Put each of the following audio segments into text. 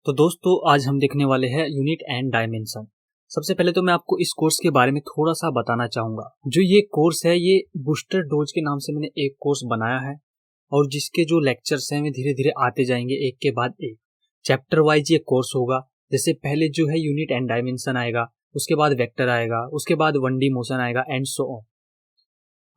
तो दोस्तों आज हम देखने वाले हैं यूनिट एंड डायमेंशन। सबसे पहले तो मैं आपको इस कोर्स के बारे में थोड़ा सा बताना चाहूँगा। जो ये कोर्स है ये बूस्टर डोज के नाम से मैंने एक कोर्स बनाया है और जिसके जो लेक्चर्स हैं वे धीरे धीरे आते जाएंगे एक के बाद एक। चैप्टर वाइज ये कोर्स होगा। जैसे पहले जो है यूनिट एंड डायमेंशन आएगा, उसके बाद वेक्टर आएगा, उसके बाद 1D मोशन आएगा एंड सो ऑन।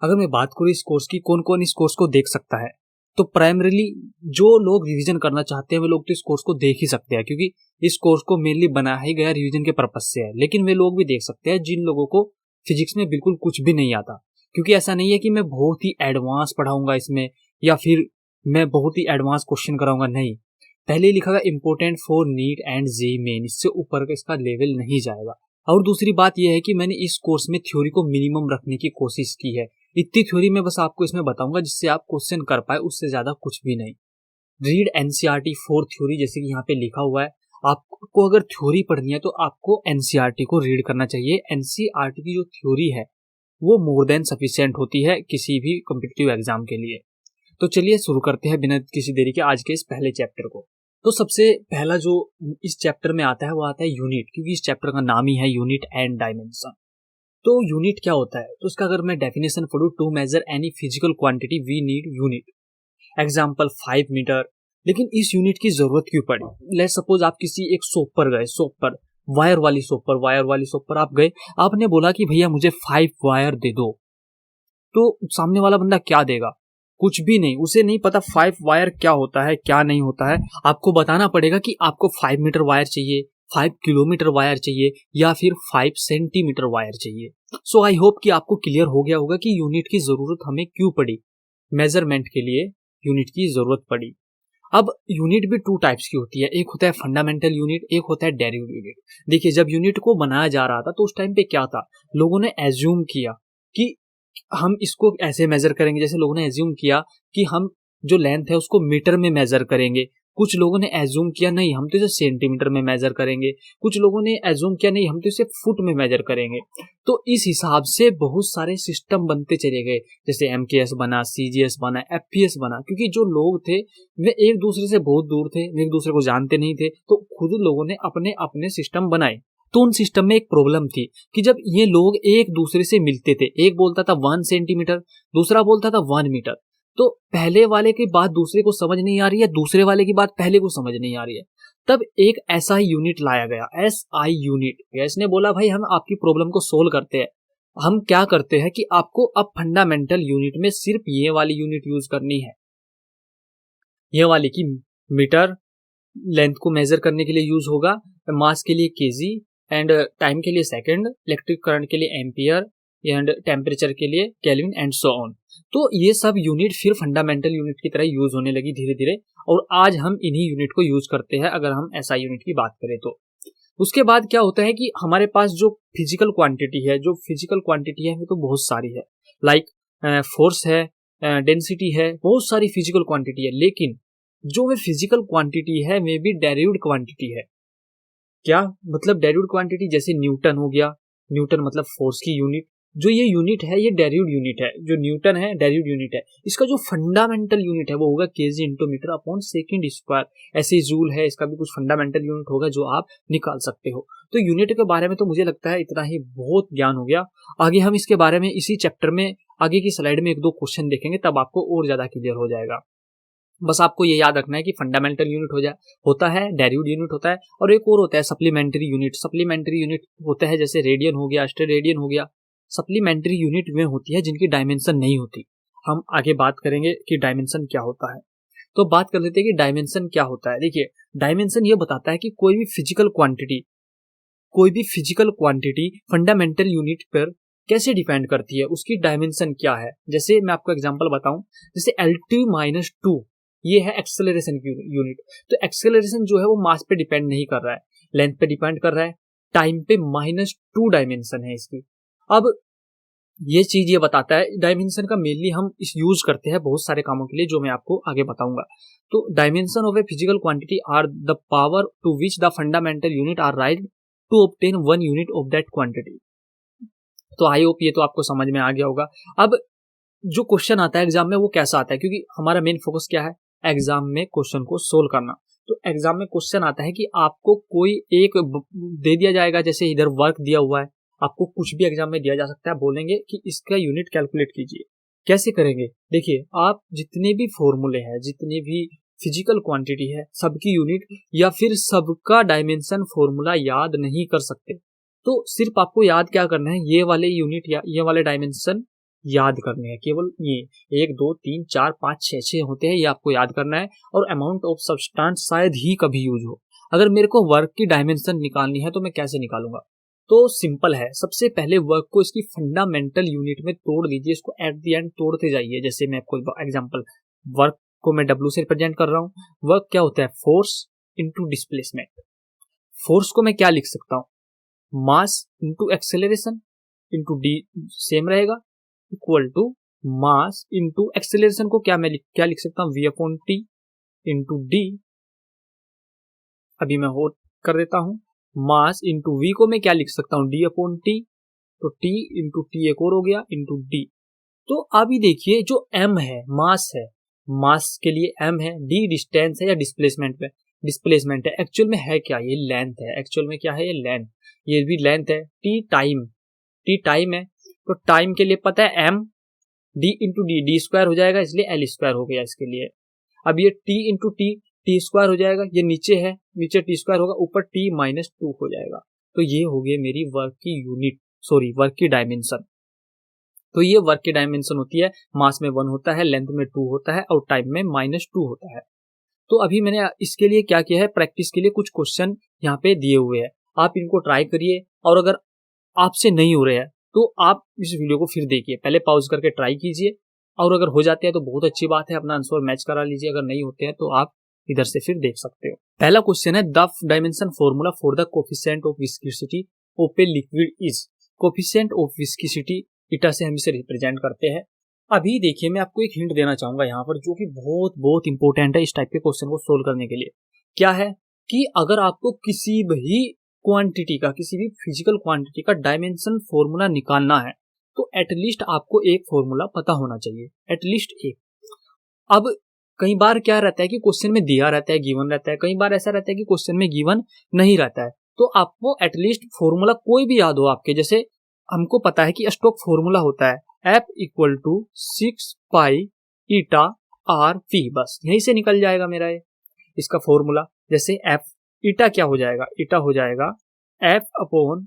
अगर मैं बात करूँ इस कोर्स की, कौन कौन इस कोर्स को देख सकता है, तो प्राइमरीली जो लोग रिवीजन करना चाहते हैं वे लोग तो इस कोर्स को देख ही सकते हैं, क्योंकि इस कोर्स को मेनली बनाया ही गया रिवीजन के पर्पज से है। लेकिन वे लोग भी देख सकते हैं जिन लोगों को फिजिक्स में बिल्कुल कुछ भी नहीं आता, क्योंकि ऐसा नहीं है कि मैं बहुत ही एडवांस पढ़ाऊंगा इसमें या फिर मैं बहुत ही एडवांस क्वेश्चन कराऊंगा। नहीं, पहले ही लिखा गया important for neat and JEE main, इससे ऊपर का इसका लेवल नहीं जाएगा। और दूसरी बात यह है कि मैंने इस कोर्स में थ्योरी को मिनिमम रखने की कोशिश की है। इतनी थ्योरी मैं बस आपको इसमें बताऊंगा जिससे आप क्वेश्चन कर पाए, उससे ज्यादा कुछ भी नहीं। रीड एनसीईआरटी फॉर थ्योरी, जैसे कि यहाँ पे लिखा हुआ है। आपको अगर थ्योरी पढ़नी है तो आपको एनसीईआरटी को रीड करना चाहिए। एनसीईआरटी की जो थ्योरी है वो मोर देन सफिशिएंट होती है किसी भी कॉम्पिटिटिव एग्जाम के लिए। तो चलिए शुरू करते हैं बिना किसी देरी के आज के इस पहले चैप्टर को। तो सबसे पहला जो इस चैप्टर में आता है वो आता है यूनिट, क्योंकि इस चैप्टर का नाम ही है यूनिट एंड डायमेंशन। तो यूनिट क्या होता है, तो उसका अगर मैं डेफिनेशन पढ़ूं, to measure any physical quantity we need unit. Example 5 metre. लेकिन इस यूनिट की जरूरत क्यों पड़ी? लेट सपोज आप किसी एक शॉप पर गए, शॉप पर वायर वाली शॉप पर आप गए, आपने बोला कि भैया मुझे 5 वायर दे दो। तो सामने वाला बंदा क्या देगा? कुछ भी नहीं, उसे नहीं पता 5 वायर क्या होता है क्या नहीं होता है। आपको बताना पड़ेगा कि आपको 5 मीटर वायर चाहिए, 5 किलोमीटर वायर चाहिए या फिर 5 सेंटीमीटर वायर चाहिए। सो आई होप कि आपको क्लियर हो गया होगा कि यूनिट की जरूरत हमें क्यों पड़ी। मेजरमेंट के लिए यूनिट की जरूरत पड़ी। अब यूनिट भी 2 टाइप्स की होती है, एक होता है फंडामेंटल यूनिट, एक होता है डेरिवेटिव यूनिट। देखिए, जब यूनिट को बनाया जा रहा था तो उस टाइम पे क्या था, लोगों ने एज्यूम किया कि हम इसको ऐसे मेजर करेंगे। जैसे लोगों ने एज्यूम किया कि हम जो लेंथ है उसको मीटर में मेजर करेंगे। कुछ लोगों ने एज्यूम किया नहीं हम तो इसे सेंटीमीटर में मेजर करेंगे। कुछ लोगों ने एज्यूम किया नहीं हम तो इसे फुट में मेजर करेंगे। तो इस हिसाब से बहुत सारे सिस्टम बनते चले गए। जैसे एमकेएस बना, सीजीएस बना, एफपीएस बना, क्योंकि जो लोग थे वे एक दूसरे से बहुत दूर थे, वे एक दूसरे को जानते नहीं थे, तो खुद लोगों ने अपने अपने सिस्टम बनाए। तो उन सिस्टम में एक प्रॉब्लम थी कि जब ये लोग एक दूसरे से मिलते थे, एक बोलता था 1 सेंटीमीटर, दूसरा बोलता था 1 मीटर, तो पहले वाले की बात दूसरे को समझ नहीं आ रही है, दूसरे वाले की बात पहले को समझ नहीं आ रही है। तब एक ऐसा ही यूनिट लाया गया, एसआई यूनिट। इसने बोला भाई हम आपकी प्रॉब्लम को सोल्व करते हैं। हम क्या करते हैं कि आपको अब फंडामेंटल यूनिट में सिर्फ ये वाली यूनिट यूज करनी है, ये वाली की मीटर लेंथ को मेजर करने के लिए यूज होगा, मास के लिए केजी, एंड टाइम के लिए सेकंड, इलेक्ट्रिक करंट के लिए एम्पियर, एंड टेम्परेचर के लिए केल्विन एंड सो ऑन। तो ये सब यूनिट फिर फंडामेंटल यूनिट की तरह यूज होने लगी धीरे धीरे, और आज हम इन्हीं यूनिट को यूज करते हैं अगर हम एसआई यूनिट की बात करें तो। उसके बाद क्या होता है कि हमारे पास जो फिजिकल क्वांटिटी है, वो तो बहुत सारी है। लाइक फोर्स है, डेंसिटी है, बहुत सारी फिजिकल क्वांटिटी है। लेकिन जो वे फिजिकल क्वांटिटी है वे भी डेरिव्ड क्वांटिटी है। क्या मतलब डेरिव्ड क्वांटिटी? जैसे न्यूटन हो गया, न्यूटन मतलब फोर्स की यूनिट। जो ये यूनिट है ये डेरिव्ड यूनिट है, जो न्यूटन है डेरिव्ड यूनिट है। इसका जो फंडामेंटल यूनिट है वो होगा KG into metre upon second square. ऐसे जूल है, इसका भी कुछ फंडामेंटल यूनिट होगा जो आप निकाल सकते हो। तो यूनिट के बारे में तो मुझे लगता है इतना ही बहुत ज्ञान हो गया। आगे हम इसके बारे में इसी चैप्टर में आगे की स्लाइड में 1-2 क्वेश्चन देखेंगे, तब आपको और ज्यादा क्लियर हो जाएगा। बस आपको ये याद रखना है कि फंडामेंटल यूनिट होता है, डेरिव्ड यूनिट होता है, और एक और होता है सप्लीमेंट्री यूनिट। सप्लीमेंट्री यूनिट होता है जैसे रेडियन हो गया, स्टेरेडियन हो गया। सप्लीमेंट्री यूनिट में होती है जिनकी डायमेंशन नहीं होती। हम आगे बात करेंगे कि डायमेंशन क्या होता है। तो बात कर लेते हैं कि डायमेंशन क्या होता है। देखिए, डायमेंशन ये बताता है कि कोई भी फिजिकल क्वांटिटी फंडामेंटल यूनिट पर कैसे डिपेंड करती है, उसकी डायमेंशन क्या है। जैसे मैं आपको एग्जांपल बताऊं, जैसे L2-2 ये है एक्सेलरेशन की यूनिट। तो एक्सेलरेशन जो है वो मास पे डिपेंड नहीं कर रहा है, लेंथ पे डिपेंड कर रहा है, टाइम पे -2 डायमेंशन है इसकी। अब ये चीज ये बताता है डायमेंशन का मेनली हम इस यूज करते हैं बहुत सारे कामों के लिए, जो मैं आपको आगे बताऊंगा। तो dimension of a physical quantity are the power to which the fundamental unit are raise to obtain 1 unit of that quantity. तो आई होप ये तो आपको समझ में आ गया होगा। अब जो क्वेश्चन आता है एग्जाम में वो कैसा आता है, क्योंकि हमारा मेन फोकस क्या है, एग्जाम में क्वेश्चन को सोल्व करना। तो एग्जाम में क्वेश्चन आता है कि आपको कोई एक दे दिया जाएगा, जैसे इधर वर्क दिया हुआ है, आपको कुछ भी एग्जाम में दिया जा सकता है, बोलेंगे कि इसका यूनिट कैलकुलेट कीजिए। कैसे करेंगे? देखिए, आप जितने भी फॉर्मूले हैं, जितने भी फिजिकल क्वांटिटी है, सबकी यूनिट या फिर सबका डायमेंशन फॉर्मूला याद नहीं कर सकते। तो सिर्फ आपको याद क्या करना है, ये वाले यूनिट या ये वाले डायमेंशन याद करने हैं, केवल ये 1 2 3 4 5 6 6 होते हैं, ये आपको याद करना है। और अमाउंट ऑफ सब्सटेंस शायद ही कभी यूज हो। अगर मेरे को वर्क की डायमेंशन निकालनी है तो मैं कैसे निकालूंगा? तो सिंपल है, सबसे पहले वर्क को इसकी फंडामेंटल यूनिट में तोड़ दीजिए, इसको एट द एंड तोड़ते जाइए। जैसे मैं आपको एग्जांपल, वर्क को मैं W से रिप्रेजेंट कर रहा हूँ। वर्क क्या होता है? Force into displacement. फोर्स को मैं क्या लिख सकता हूँ? Mass into acceleration into the same रहेगा, equal to mass into acceleration को क्या क्या लिख सकता हूँ? V/T into D. अभी मैं और कर देता हूँ, मास इनटू V को मैं क्या लिख सकता हूँ? D/T, तो T इनटू टी एक और हो गया, इनटू डी। तो अभी देखिए, जो M है, मास है, मास के लिए M है, D डिस्टेंस है या डिस्प्लेसमेंट पे डिस्प्लेसमेंट है। एक्चुअल में है क्या? ये लेंथ है। एक्चुअल में क्या है? ये लेंथ, ये भी लेंथ है। T टाइम है, तो टाइम के लिए पता है M, D into D square हो जाएगा, इसलिए L स्क्वायर हो गया इसके लिए। अब ये T इंटू टी स्क्वायर हो जाएगा, ये नीचे है, नीचे T स्क्वायर होगा, ऊपर T-2 हो जाएगा। तो ये हो गई मेरी वर्क की यूनिट, सॉरी वर्क की डायमेंशन। तो ये वर्क की डायमेंशन होती है, मास में 1 होता है, लेंथ में 2 होता है और टाइम में -2 होता है। तो अभी मैंने इसके लिए क्या किया है, प्रैक्टिस के लिए कुछ क्वेश्चन यहाँ पे दिए हुए हैं, आप इनको ट्राई करिए। और अगर आपसे नहीं हो रहे हैं तो आप इस वीडियो को फिर देखिए, पहले पॉज करके ट्राई कीजिए, और अगर हो जाते हैं तो बहुत अच्छी बात है, अपना आंसर मैच करा लीजिए। अगर नहीं होते हैं तो आप इधर से फिर देख सकते हो। पहला क्वेश्चन है, the dimension formula for the coefficient of viscosity of a liquid is. Coefficient of viscosity ईटा से हम इसे रिप्रेजेंट करते हैं। अभी देखिए, मैं आपको एक हिंट देना चाहूंगा यहाँ पर, जो कि बहुत बहुत इंपॉर्टेंट है इस टाइप के क्वेश्चन को सोल्व करने के लिए। क्या है कि अगर आपको किसी भी क्वांटिटी का, किसी भी फिजिकल क्वांटिटी का डायमेंशन फॉर्मूला निकालना है, तो एटलीस्ट आपको एक फॉर्मूला पता होना चाहिए, एटलीस्ट एक। अब कई बार क्या रहता है कि क्वेश्चन में दिया रहता है, गिवन रहता है, कई बार ऐसा रहता है कि क्वेश्चन में गिवन नहीं रहता है, तो आपको एटलीस्ट फॉर्मूला कोई भी याद हो आपके। जैसे हमको पता है कि स्टोक फॉर्मूला होता है F equal to 6 pi eta r v, बस यहीं से निकल जाएगा मेरा ये इसका फॉर्मूला। जैसे F ईटा क्या हो जाएगा? ईटा हो जाएगा F अपॉन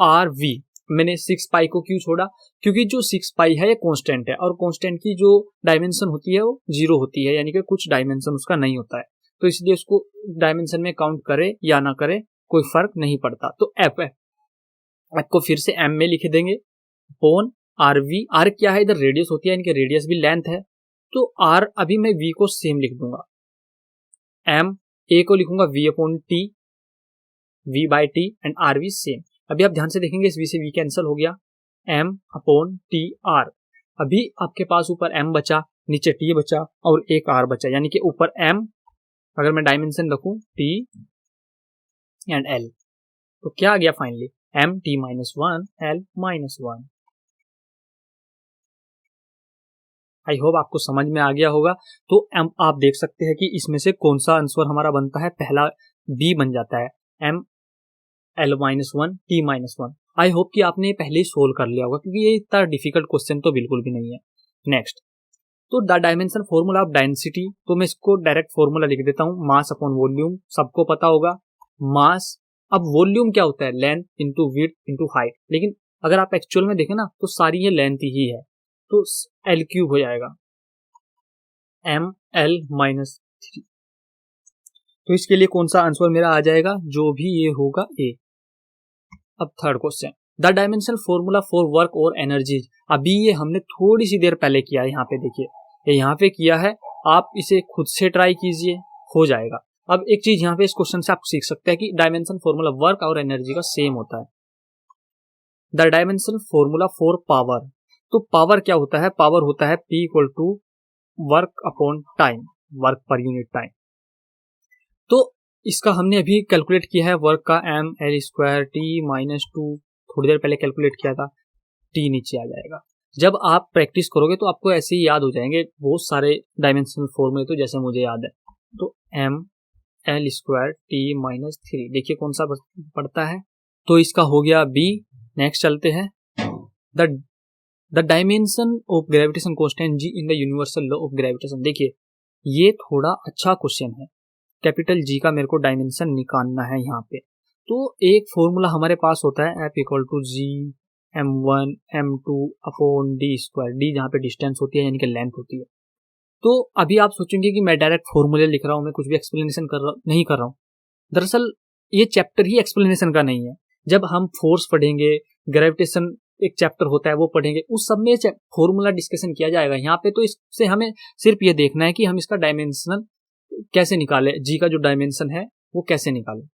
आर वी। मैंने 6 पाई को क्यों छोड़ा? क्योंकि जो 6 पाई है ये कांस्टेंट है, और कांस्टेंट की जो डायमेंशन होती है वो 0 होती है, यानी कि कुछ डायमेंशन उसका नहीं होता है, तो इसलिए उसको डायमेंशन में काउंट करे या ना करे कोई फर्क नहीं पड़ता। तो F है, F को फिर से M में लिख देंगे, अपॉन आर वी। आर क्या है? इधर रेडियस होती है, इनके रेडियस भी लेंथ है, तो आर अभी मैं V को सेम लिख दूंगा, M A को लिखूंगा V/T, V/T and are we same. अभी आप ध्यान से देखेंगे, इस V से V कैंसिल हो गया, M/T R। अभी आपके पास ऊपर M बचा, नीचे T बचा और एक R बचा, यानी कि ऊपर M, अगर मैं डायमेंशन रखूं T एंड L, तो क्या आ गया finally? M-T-1 L-1। I hope आपको समझ में आ गया होगा। तो आप देख सकते हैं कि इसमें से कौन सा आंसर हमारा बनता है, पहला B बन जाता है, M L-1 T-1। I hope कि आपने पहले ही सोल्व कर लिया होगा, क्योंकि ये इतना डिफिकल्ट क्वेश्चन तो बिल्कुल भी नहीं है। नेक्स्ट, तो the dimension formula of density, तो मैं इसको डायरेक्ट फॉर्मूला लिख देता हूँ, मास अपॉन वॉल्यूम, सबको पता होगा मास। अब वॉल्यूम क्या होता है? Length into width into height, लेकिन अगर आप एक्चुअल में देखें ना तो सारी ये लेंथ ही है, तो L³ हो जाएगा, ML-3। तो इसके लिए कौन सा आंसर मेरा आ जाएगा? जो भी ये होगा A। अब third question, the dimension formula for work और एनर्जी। अभी ये हमने थोड़ी सी देर पहले किया है, यहाँ पे देखिए, ये यहाँ पे किया है, आप इसे खुद से ट्राई कीजिए, हो जाएगा। अब एक चीज यहाँ पे इस क्वेश्चन से आप सीख सकते हैं कि डायमेंशन फॉर्मूला वर्क और एनर्जी का सेम होता है। The dimension formula for power, तो पावर क्या होता है? पावर होता है P equal to work upon time, work per unit time. तो इसका हमने अभी कैलकुलेट किया है, वर्क का ML² T-2, थोड़ी देर पहले कैलकुलेट किया था, T नीचे आ जाएगा। जब आप प्रैक्टिस करोगे तो आपको ऐसे ही याद हो जाएंगे बहुत सारे डायमेंशनल फॉर्मूले, तो जैसे मुझे याद है। तो m l square t minus 3, देखिए कौन सा पड़ता है, तो इसका हो गया b। नेक्स्ट चलते हैं, the dimension of gravitation constant g in the universal law of gravitation. देखिए ये थोड़ा अच्छा क्वेश्चन है, कैपिटल G का मेरे को डायमेंशन निकालना है यहाँ पे। तो एक फॉर्मूला हमारे पास होता है F equal to G m1 m2 upon d square, d जहाँ पे डिस्टेंस होती है यानी कि लेंथ होती है। तो अभी आप सोचेंगे कि मैं डायरेक्ट फॉर्मूले लिख रहा हूँ, मैं कुछ भी एक्सप्लेनेशन नहीं कर रहा हूँ। दरअसल ये चैप्टर ही एक्सप्लेनेशन का नहीं है। जब हम फोर्स पढ़ेंगे, ग्रेविटेशन एक चैप्टर होता है वो पढ़ेंगे, उस सब में फॉर्मूला डिस्कशन किया जाएगा। यहाँ पे तो इससे हमें सिर्फ ये देखना है कि हम इसका डायमेंशन कैसे निकाले, जी का जो डायमेंशन है वो कैसे निकाले।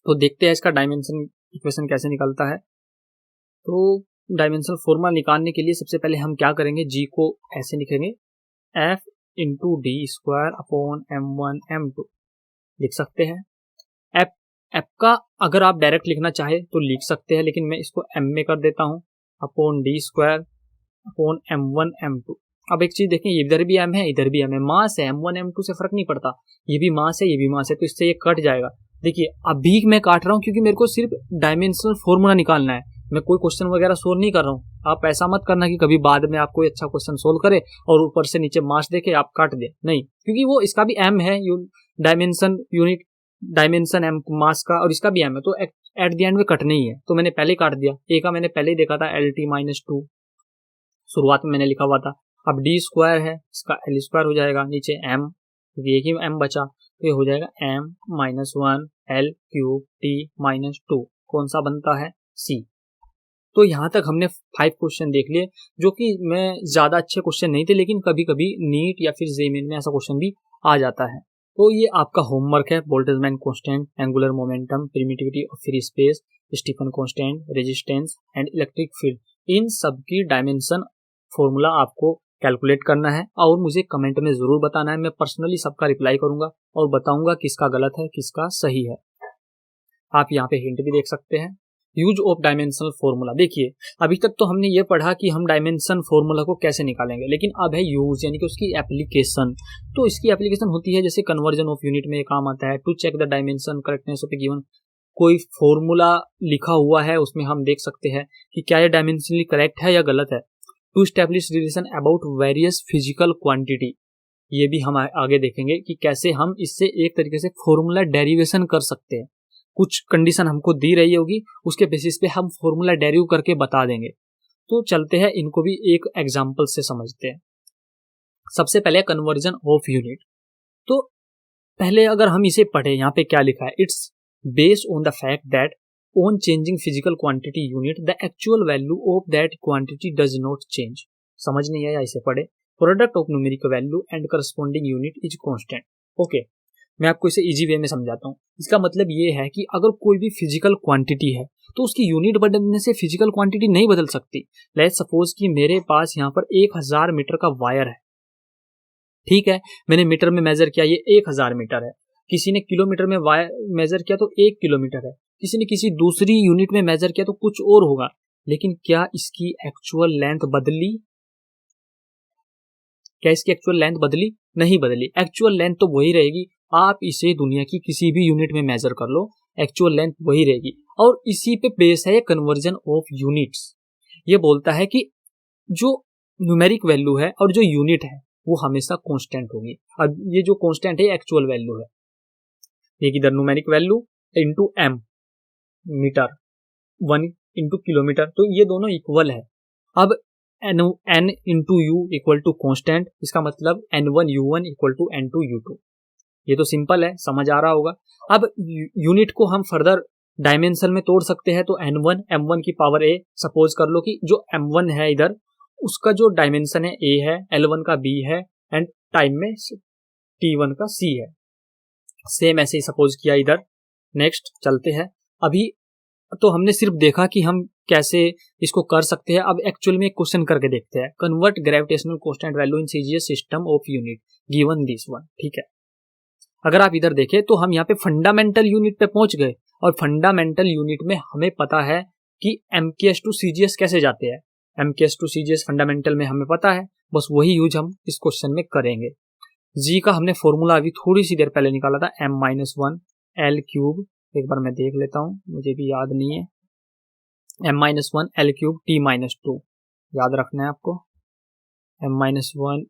तो देखते हैं इसका डायमेंशन इक्वेशन कैसे निकलता है। तो डायमेंशनल फॉर्मूला निकालने के लिए सबसे पहले हम क्या करेंगे, जी को ऐसे लिखेंगे F into D square upon m1 m2 लिख सकते हैं। एफ का अगर आप डायरेक्ट लिखना चाहे तो लिख सकते हैं, लेकिन मैं इसको m में कर देता हूँ, upon D square upon m1 m2। अब एक चीज देखें, इधर भी m है इधर भी m है, मास है, m1 m2 से फर्क नहीं पड़ता, ये भी मास है ये भी मास है, तो इससे ये कट जाएगा। देखिए अभी मैं काट रहा हूँ क्योंकि मेरे को सिर्फ डायमेंशनल फॉर्मूला निकालना है, मैं कोई क्वेश्चन वगैरह सोल्व नहीं कर रहा हूँ। आप ऐसा मत करना कि कभी बाद में आप कोई अच्छा क्वेश्चन सोल्व करे और ऊपर से नीचे मास देके आप काट दे, नहीं, क्योंकि वो इसका भी m है, डायमेंशन यूनिट डायमेंशन m मास का, और इसका भी m है, तो एट द एंड में कटना ही है। तो मैंने पहले काट दिया, ए का मैंने पहले ही देखा था LT-2 शुरुआत में मैंने लिखा हुआ था। अब डी स्क्वायर है, इसका एल स्क्वायर हो जाएगा, नीचे m क्योंकि एक ही m बचा, तो ये हो जाएगा m-1 L3T-2, कौन सा बनता है, C। तो यहाँ तक हमने 5 क्वेश्चन देख लिए, जो कि मैं ज़्यादा अच्छे क्वेश्चन नहीं थे, लेकिन कभी कभी नीट या फिर जेईई में ऐसा क्वेश्चन भी आ जाता है। तो ये आपका होमवर्क है, Boltzmann constant, angular momentum, permittivity of free space, Stefan constant, resistance and electric field, इन सब की डायमेंशन फॉर्मूला आपको कैलकुलेट करना है और मुझे कमेंट में ज़रूर बताना है। मैं पर्सनली सबका रिप्लाई करूंगा और बताऊंगा किसका गलत है किसका सही है। आप यहाँ पे हिंट भी देख सकते हैं। यूज ऑफ डायमेंशनल फॉर्मूला, देखिए अभी तक तो हमने ये पढ़ा कि हम डायमेंशन फॉर्मूला को कैसे निकालेंगे, लेकिन अब है यूज यानी कि उसकी एप्लीकेशन। तो इसकी एप्लीकेशन होती है जैसे कन्वर्जन ऑफ यूनिट में ये काम आता है, to check the dimension correctness of a given, कोई फॉर्मूला लिखा हुआ है उसमें हम देख सकते हैं कि क्या ये डायमेंशनली करेक्ट है या गलत है। To establish relation about various physical quantity, ये भी हम आगे देखेंगे कि कैसे हम इससे एक तरीके से फॉर्मूला डेरिवेशन कर सकते हैं। कुछ कंडीशन हमको दी रही होगी, उसके बेसिस पे हम फॉर्मूला डेरिव करके बता देंगे। तो चलते हैं इनको भी एक एग्जांपल से समझते हैं। सबसे पहले कन्वर्जन ऑफ यूनिट। तो पहले अगर हम इसे पढ़े, यहाँ पे क्या लिखा है, it's based on the fact that on changing physical quantity unit the actual value of that quantity does not change. समझ नहीं आया, इसे पढ़े। Product of numeric value and corresponding unit is constant. Okay, मैं आपको इसे इजी वे में समझाता हूँ। इसका मतलब ये है कि अगर कोई भी फिजिकल क्वांटिटी है तो उसकी यूनिट बदलने से फिजिकल क्वांटिटी नहीं बदल सकती। लेट्स सपोज कि मेरे पास यहाँ पर 1000 मीटर का वायर है, ठीक है, मैंने मीटर में मेजर किया, ये 1000 मीटर है। किसी ने किलोमीटर में वायर मेजर किया तो 1 किलोमीटर है, किसी ने किसी दूसरी यूनिट में मेजर किया तो कुछ और होगा। लेकिन क्या इसकी एक्चुअल लेंथ बदली? क्या इसकी एक्चुअल लेंथ बदली? नहीं बदली। एक्चुअल लेंथ तो वही रहेगी। आप इसे दुनिया की किसी भी यूनिट में मेजर कर लो, एक्चुअल लेंथ वही रहेगी। और इसी पे बेस है कन्वर्जन ऑफ यूनिट्स। ये बोलता है कि जो न्यूमेरिक वैल्यू है और जो यूनिट है वो हमेशा कांस्टेंट होगी। अब ये जो कांस्टेंट है एक्चुअल वैल्यू है, ये किधर numeric value into m metre 1 into kilometre, तो ये दोनों इक्वल है। अब n into u equal to constant, इसका मतलब n1 u1 equal to n2 u2। ये तो सिंपल है, समझ आ रहा होगा। अब यूनिट को हम फर्दर डायमेंशन में तोड़ सकते हैं, तो n1 m1 की पावर a, सपोज कर लो कि जो m1 है इधर उसका जो डायमेंशन है a है, l1 का b है एंड टाइम में t1 का c है। सेम ऐसे ही सपोज किया इधर। नेक्स्ट चलते हैं। अभी तो हमने सिर्फ देखा कि हम कैसे इसको कर सकते हैं। अब एक्चुअल में एक क्वेश्चन करके देखते हैं। Convert gravitational constant value in CGS system of unit given this one, ठीक है। अगर आप इधर देखें तो हम यहाँ पे फंडामेंटल यूनिट पे पहुंच गए, और फंडामेंटल यूनिट में हमें पता है कि MKS टू CGS कैसे जाते हैं। MKS टू CGS फंडामेंटल में हमें पता है, बस वही यूज हम इस क्वेश्चन में करेंगे। जी का हमने फॉर्मूला अभी थोड़ी सी देर पहले निकाला था, m-1 L3। एक बार मैं देख लेता हूँ, मुझे भी याद नहीं है। m-1 L3 T-2 याद रखना है आपको। m-1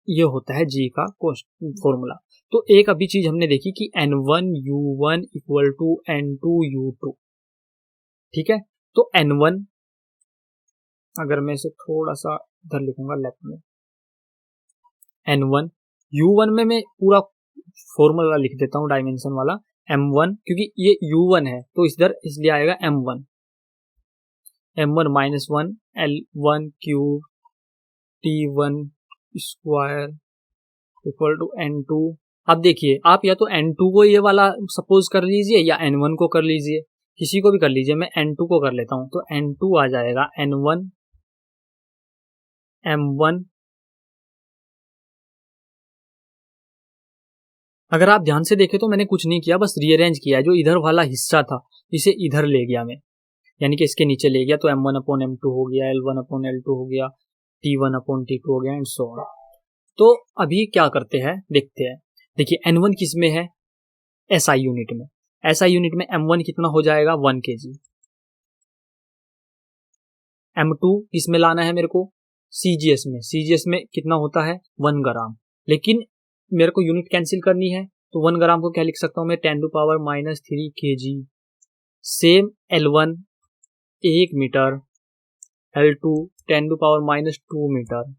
ये होता है जी का फॉर्मूला। तो एक अभी चीज हमने देखी कि N1U1 इक्वल टू N2U2, ठीक है। तो N1, अगर मैं इसे थोड़ा सा इधर लिखूंगा लेफ्ट में, N1 U1 में मैं पूरा फॉर्मूला लिख देता हूँ डायमेंशन वाला, M1 क्योंकि ये U1 है तो इधर इसलिए आएगा M1 -1 L1 cube T1 square equal to N2। अब देखिए, आप या तो N2 को ये वाला सपोज कर लीजिए या N1 को कर लीजिए, किसी को भी कर लीजिए। मैं N2 को कर लेता हूं, तो N2 आ जाएगा N1 M1। अगर आप ध्यान से देखें तो मैंने कुछ नहीं किया, बस रीअरेंज किया। जो इधर वाला हिस्सा था इसे इधर ले गया मैं, यानी कि इसके नीचे ले गया, तो M1/M2 हो गया, L1/L2 हो गया, T1/T2 हो गया एंड सो ऑन। तो अभी क्या करते हैं देखते हैं। देखिए N1 किस में है, SI यूनिट में। SI यूनिट में M1 कितना हो जाएगा 1 kg। M2 किस में लाना है मेरे को, CGS में। CGS में कितना होता है 1 ग्राम, लेकिन मेरे को यूनिट कैंसिल करनी है, तो 1 ग्राम को क्या लिख सकता हूं मैं, 10⁻³ kg। Same L1 1 metre, L2 10⁻² metre,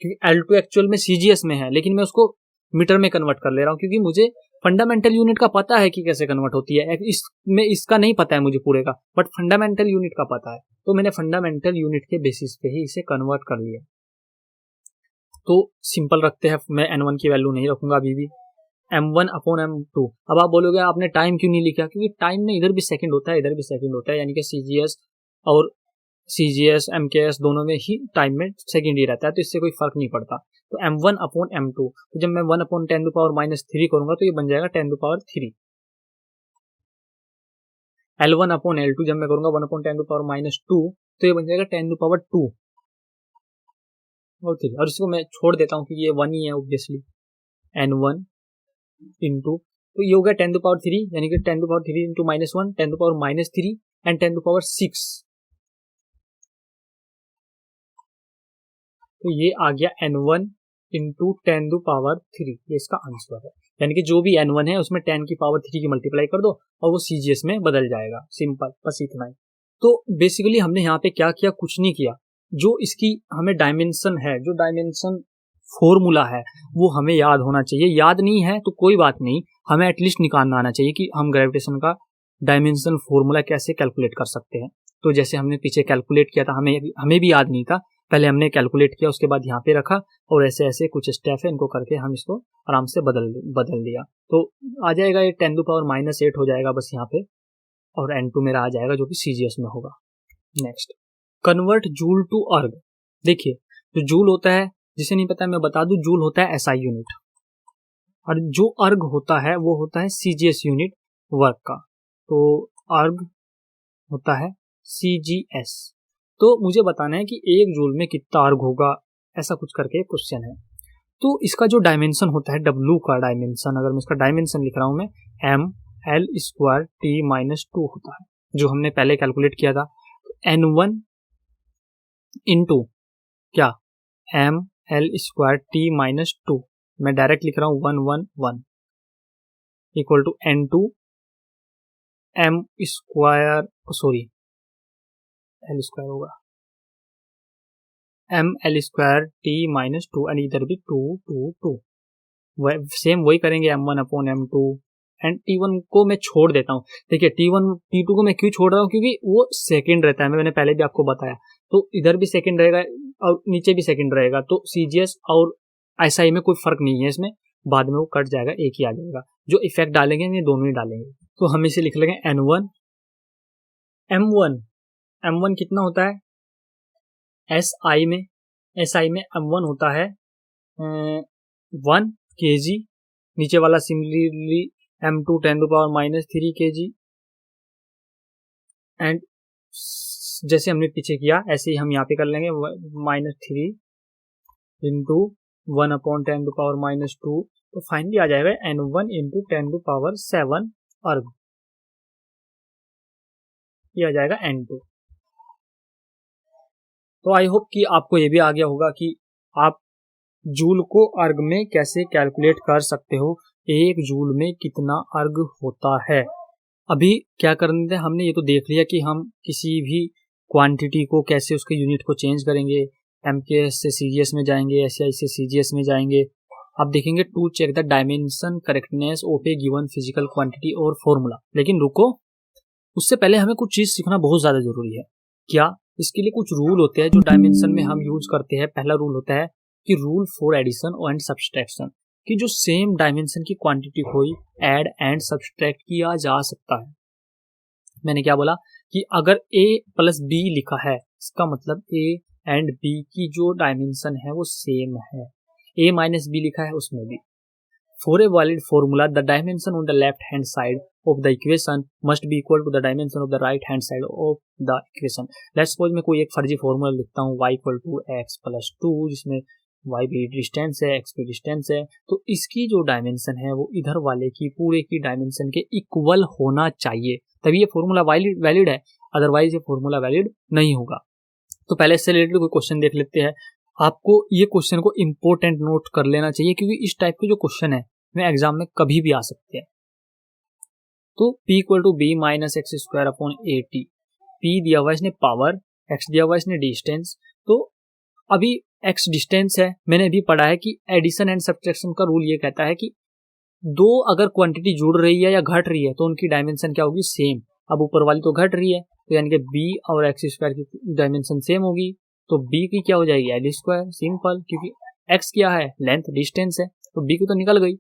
क्योंकि L2 एक्चुअल में CGS में है, लेकिन मैं उसको मीटर में कन्वर्ट कर ले रहा हूँ क्योंकि मुझे फंडामेंटल यूनिट का पता है कि कैसे कन्वर्ट होती है। इसमें इसका नहीं पता है मुझे पूरे का, बट फंडामेंटल यूनिट का पता है, तो मैंने फंडामेंटल यूनिट के बेसिस पे ही इसे कन्वर्ट कर लिया। तो सिंपल रखते हैं, मैं N1 की वैल्यू नहीं रखूंगा अभी भी, M1/M2। अब आप बोलोगे आपने टाइम क्यों नहीं लिखा, क्योंकि टाइम में इधर भी सेकंड होता है, इधर भी सेकंड होता है, यानी कि CGS MKS दोनों में ही टाइम में सेकंड ही रहता है, तो इससे कोई फर्क नहीं पड़ता। तो M1/M2, तो जब मैं 1/10⁻³ करूंगा तो ये बन जाएगा 10⁻3। L1/L2 जब मैं करूंगा 1/10⁻², तो ये बन जाएगा 10⁻2 और 3, और इसको मैं छोड़ देता हूँ क्योंकि ये 1 ही है ऑब्वियसली। N1 इंटू, तो ये हो गया 10⁻3, यानी कि 10⁻3 इंटू -1 10⁻³ एंड 10⁻6, तो ये आ गया N1 इंटू 10⁻3, ये इसका आंसर है। यानी कि जो भी N1 है उसमें 10⁻3 की मल्टीप्लाई कर दो और वो CGS में बदल जाएगा। सिंपल, बस इतना ही। तो बेसिकली हमने यहाँ पे क्या किया, कुछ नहीं किया। जो इसकी हमें डायमेंशन है, जो डायमेंशन फॉर्मूला है, वो हमें याद होना चाहिए। याद नहीं है तो कोई बात नहीं, हमें एटलीस्ट निकालना आना चाहिए कि हम ग्रेविटेशन का डायमेंशन फॉर्मूला कैसे कैलकुलेट कर सकते हैं। तो जैसे हमने पीछे कैलकुलेट किया था, हमें भी याद नहीं था, पहले हमने कैलकुलेट किया, उसके बाद यहाँ पे रखा, और ऐसे ऐसे कुछ स्टेप है, इनको करके हम इसको आराम से बदल दिया। तो आ जाएगा ये 10⁻8 हो जाएगा बस यहाँ पे, और N2 मेरा आ जाएगा जो कि CGS में होगा। नेक्स्ट, कन्वर्ट जूल टू अर्ग। देखिए, जो जूल होता है, जिसे नहीं पता मैं बता दूं, जूल होता है SI यूनिट, और जो अर्ग होता है वो होता है CGS यूनिट वर्क का। तो अर्ग होता है CGS। तो मुझे बताना है कि 1 जूल में कितना अर्ग होगा, ऐसा कुछ करके क्वेश्चन है। तो इसका जो डायमेंशन होता है, W का डायमेंशन, अगर मैं इसका डायमेंशन लिख रहा हूं मैं, ML² T-2 होता है, जो हमने पहले कैलकुलेट किया था। N1 इंटू क्या, ML² T-2, मैं डायरेक्ट लिख रहा हूं 111 इक्वल टू N2 L² होगा ML² T-2, एंड इधर भी 2 2 2, सेम वही करेंगे M1/M2, एंड T1 को मैं छोड़ देता हूँ। देखिए T1 T2 को मैं क्यों छोड़ रहा हूँ, क्योंकि वो सेकंड रहता है, मैंने पहले भी आपको बताया। तो इधर भी सेकंड रहेगा और नीचे भी सेकंड रहेगा, तो CGS और SI में कोई फर्क नहीं है इसमें, बाद में वो कट जाएगा, एक ही आ जाएगा। जो इफेक्ट डालेंगे ये दोनों ही डालेंगे। तो हम इसे लिख लेंगे N1 M1 कितना होता है SI में M1 होता है 1 kg, नीचे वाला सिमिलरली M2 10⁻³ kg, एंड जैसे हमने पीछे किया ऐसे ही हम यहाँ पे कर लेंगे -3 इंटू 1/10⁻², तो फाइनली आ जाएगा N1 × 10⁷ अर्ग, ये आ जाएगा N2। तो आई होप कि आपको ये भी आ गया होगा कि आप जूल को अर्ग में कैसे कैलकुलेट कर सकते हो, एक जूल में कितना अर्ग होता है। अभी क्या करना है, हमने ये तो देख लिया कि हम किसी भी क्वांटिटी को कैसे उसके यूनिट को चेंज करेंगे, एमकेएस से सीजीएस में जाएंगे, एसआई से सीजीएस में जाएंगे। अब देखेंगे to check the dimension correctness of a given physical quantity और फॉर्मूला। लेकिन रुको, उससे पहले हमें कुछ चीज सीखना बहुत ज्यादा जरूरी है। क्या? इसके लिए कुछ रूल होते हैं जो डायमेंशन में हम यूज करते हैं। पहला रूल होता है कि rule for addition and subtraction, कि जो सेम डायमेंशन की क्वांटिटी को ऐड एंड सब्सट्रैक्ट किया जा सकता है। मैंने क्या बोला कि अगर a + b लिखा है, इसका मतलब a एंड b की जो डायमेंशन है वो सेम है। a - b लिखा है उसमें भी। For a valid formula, the dimension on the left hand side of the equation must be equal to the dimension of the right hand side of the equation. Let's suppose मैं कोई एक फर्जी formula लिखता हूँ y = x + 2, जिसमें y भी distance है, x भी डिस्टेंस है, तो इसकी जो डायमेंशन है वो इधर वाले की पूरे की डायमेंशन के इक्वल होना चाहिए, तभी ये फॉर्मूला वैलिड है, अदरवाइज ये फॉर्मूला वैलिड नहीं होगा। तो पहले इससे रिलेटेड कोई क्वेश्चन देख लेते हैं। आपको ये क्वेश्चन को इंपॉर्टेंट नोट कर लेना चाहिए, क्योंकि इस टाइप के जो क्वेश्चन है में एग्जाम में कभी भी आ सकते हैं। तो p = b - x² p दिया हुआ इसने पावर, x दिया हुआ इसने डिस्टेंस। तो अभी x डिस्टेंस है, मैंने अभी पढ़ा है कि एडिशन एंड सब्ट्रैक्शन का रूल ये कहता है कि दो अगर क्वांटिटी जुड़ रही है या घट रही है तो उनकी डायमेंशन क्या होगी? सेम। अब ऊपर वाली तो घट रही है, तो यानी कि b और x² की डायमेंशन सेम होगी, तो b की क्या हो जाएगी? L²। सिंपल, क्योंकि x क्या है? लेंथ, डिस्टेंस है, तो b की तो निकल गई।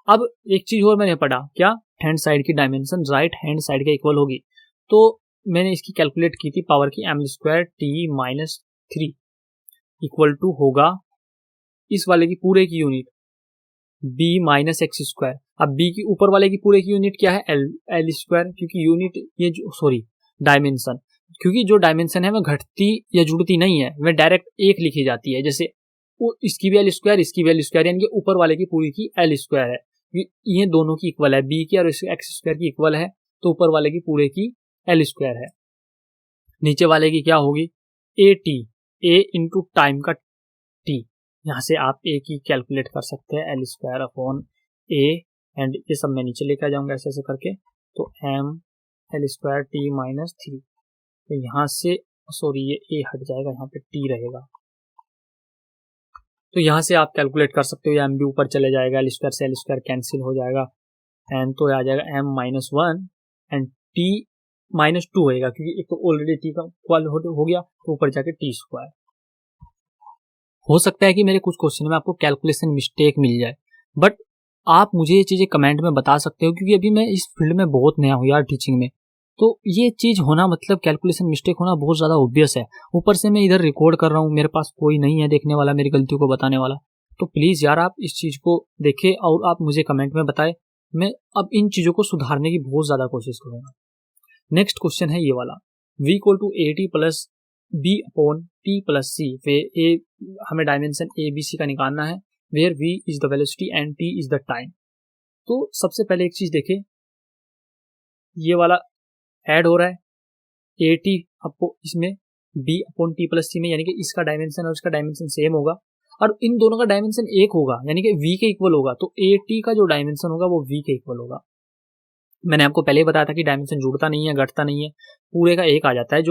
अब एक चीज और मैंने पढ़ा, क्या? हैंड साइड की डायमेंशन राइट हैंड साइड के इक्वल होगी, तो मैंने इसकी कैलकुलेट की थी, पावर की m² t - 3 = होगा इस वाले की पूरे की यूनिट b - x²। अब b की ऊपर वाले की पूरे की यूनिट क्या है? L², क्योंकि यूनिट ये डायमेंशन, क्योंकि जो डायमेंशन है वह घटती या जुड़ती नहीं है, वह डायरेक्ट एक लिखी जाती है। जैसे इसकी भी L², इसकी भी L², यानी कि ऊपर वाले की पूरी की L² है, ये दोनों की इक्वल है, b की और x² की इक्वल है, तो ऊपर वाले की पूरे की L² है। नीचे वाले की क्या होगी? AT, a × टाइम का t। यहाँ से आप a की कैलकुलेट कर सकते हैं, L²/a, एंड ये सब मैं नीचे लेकर जाऊंगा ऐसे ऐसे करके, तो m L² t - 3। तो यहाँ से ये a हट जाएगा, यहाँ पे t रहेगा, तो यहाँ से आप कैलकुलेट कर सकते हो। या m भी ऊपर चले जाएगा, L² से L² कैंसिल हो जाएगा, एंड तो आ जाएगा m - 1 एंड t - 2 होएगा, क्योंकि एक तो ऑलरेडी t का इक्वल हो गया, तो ऊपर जाके t²। हो सकता है कि मेरे कुछ क्वेश्चन में आपको कैलकुलेशन मिस्टेक मिल जाए, बट आप मुझे ये चीजें कमेंट में बता सकते हो, क्योंकि अभी मैं इस फील्ड में बहुत नया हूँ यार, टीचिंग में। तो ये चीज होना, मतलब कैलकुलेशन मिस्टेक होना बहुत ज्यादा ऑब्वियस है। ऊपर से मैं इधर रिकॉर्ड कर रहा हूँ, मेरे पास कोई नहीं है देखने वाला, मेरी गलतियों को बताने वाला। तो प्लीज यार आप इस चीज को देखें और आप मुझे कमेंट में बताएं। मैं अब इन चीजों को सुधारने की बहुत ज्यादा कोशिश करूंगा। नेक्स्ट क्वेश्चन है ये वाला, v = AT + b/t + c, वे a हमें डायमेंशन ABC का निकालना है, where v is the velocity and t is the time. तो सबसे पहले एक चीज देखें, ये वाला ऐड हो रहा है AT आपको इसमें b/t + c में, यानी कि इसका डायमेंशन और इसका डायमेंशन सेम होगा, और इन दोनों का डायमेंशन एक होगा, यानी कि v के इक्वल होगा, तो AT का जो डायमेंशन होगा वो v के इक्वल होगा। मैंने आपको पहले ही बताया था कि डायमेंशन जुड़ता नहीं है, घटता नहीं है, पूरे का एक आ जाता है,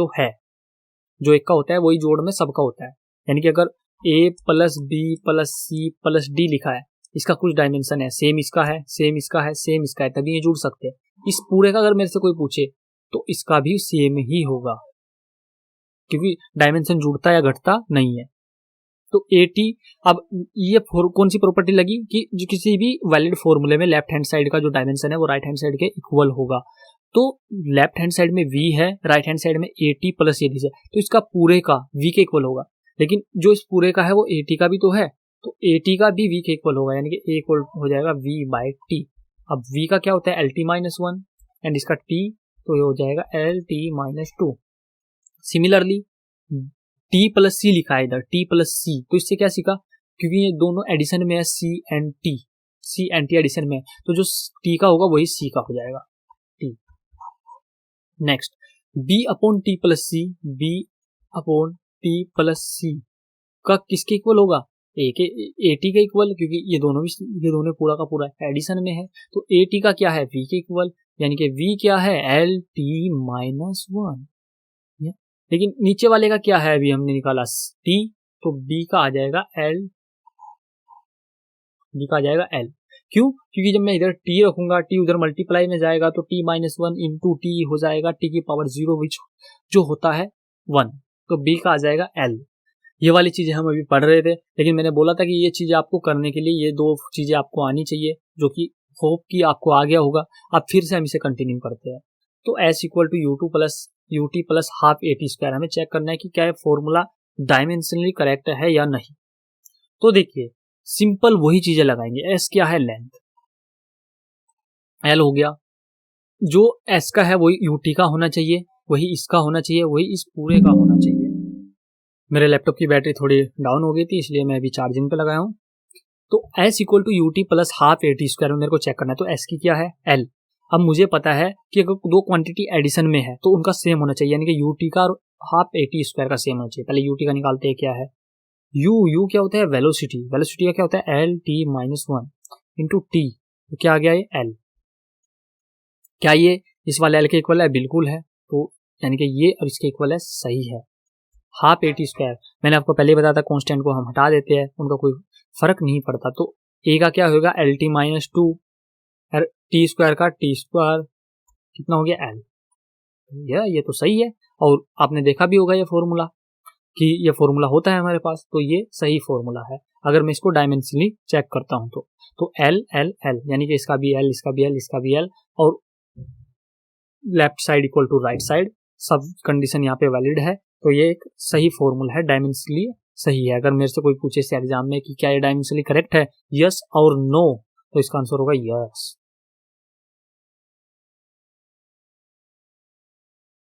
जो एक का होता है वही जोड़ में सबका होता है। यानी कि अगर a + b + c + d लिखा है, इसका कुछ डायमेंशन है, सेम इसका है, सेम इसका है, सेम इसका है, तभी ये जुड़ सकते हैं। इस पूरे का अगर मेरे से कोई पूछे तो इसका भी सेम ही होगा, क्योंकि डायमेंशन जुड़ता या घटता नहीं है। तो AT, अब ये कौन सी प्रॉपर्टी लगी कि जो किसी भी वैलिड फॉर्मूले में लेफ्ट हैंड साइड का जो डायमेंशन है वो राइट हैंड साइड के इक्वल होगा। तो लेफ्ट हैंड साइड में v है, राइट हैंड साइड में AT + AD है, तो इसका पूरे का v के इक्वल होगा। लेकिन जो इस पूरे का है वो AT का भी तो है, तो AT का भी v के इक्वल होगा, यानी कि a इक्वल हो जाएगा v/t। अब v का क्या होता है? LT - 1, एंड इसका t, तो ये हो जाएगा LT - 2। सिमिलरली t + c लिखा है इधर, t + c, तो इससे क्या सीखा क्योंकि ये दोनों एडिशन में है सी एंड टी एडिशन में है, तो जो टी का होगा वही सी का हो जाएगा T. Next B upon T plus C, B upon T plus C का किसके इक्वल होगा, ए टी का इक्वल, क्योंकि ये दोनों पूरा का पूरा एडिशन में है, तो ए टी का क्या है वी के इक्वल, यानी कि वी क्या है एल टी माइनस वन। लेकिन नीचे वाले का क्या है अभी हमने निकाला टी, तो बी का आ जाएगा एल, क्यों, क्योंकि जब मैं इधर टी रखूंगा टी उधर मल्टीप्लाई में जाएगा तो T minus one into T हो जाएगा टी की पावर 0 विच जो होता है 1, तो बी का आ जाएगा एल। ये वाली चीजें हम अभी पढ़ रहे थे, लेकिन मैंने बोला था कि ये चीजें आपको करने के लिए ये 2 चीजें आपको आनी चाहिए, जो कि होप कि आपको आ गया होगा। अब फिर से हम इसे कंटिन्यू करते हैं। तो s equal to u to plus u t plus half a t square, हमें चेक करना है कि क्या ये फॉर्मूला डायमेंशनली करेक्ट है या नहीं। तो देखिए सिंपल वही चीजें लगाएंगे, एस क्या है लेंथ, एल हो गया, जो एस का है वही यू टी का होना चाहिए, वही इसका होना चाहिए, वही इस पूरे का होना चाहिए। मेरे लैपटॉप की बैटरी थोड़ी डाउन हो गई थी, इसलिए मैं अभी चार्जिंग पे लगाया हूँ। तो s equal to u t plus half a t square में मेरे को चेक करना है, तो एस की क्या है एल। अब मुझे पता है कि अगर 2 क्वांटिटी एडिशन में है तो उनका सेम होना चाहिए, यानी कि यू टी का और हाफ ए टी स्क्वायर का सेम होना चाहिए। पहले यू टी का निकालते हैं, क्या है यू क्या होता है वेलोसिटी का क्या होता है L T minus one into T, तो क्या आ गया ये एल। क्या ये इस वाले एल के इक्वल है, बिल्कुल है, तो यानी कि ये और इसके इक्वल है, सही है। हाफ ए टी स्क्वायर मैंने आपको पहले ही बताया था, कॉन्स्टेंट को हम हटा देते हैं, उनका कोई फर्क नहीं पड़ता, तो ए का क्या होगा L T minus two, T square का टी स्क्वायर कितना हो गया एल। ये तो सही है, और आपने देखा भी होगा ये फॉर्मूला कि ये फॉर्मूला होता है हमारे पास, तो ये सही फॉर्मूला है अगर मैं इसको डायमेंशनली चेक करता हूं तो एल एल एल, यानी कि इसका भी एल, इसका भी एल, इसका भी एल, और left side equal to right side, सब कंडीशन यहाँ पे वैलिड है, तो ये एक सही फॉर्मूला है, डायमेंशनली सही है। अगर मेरे से कोई पूछे इस एग्जाम में कि क्या ये डायमेंशनली करेक्ट है, यस और नो, तो इसका आंसर होगा यस।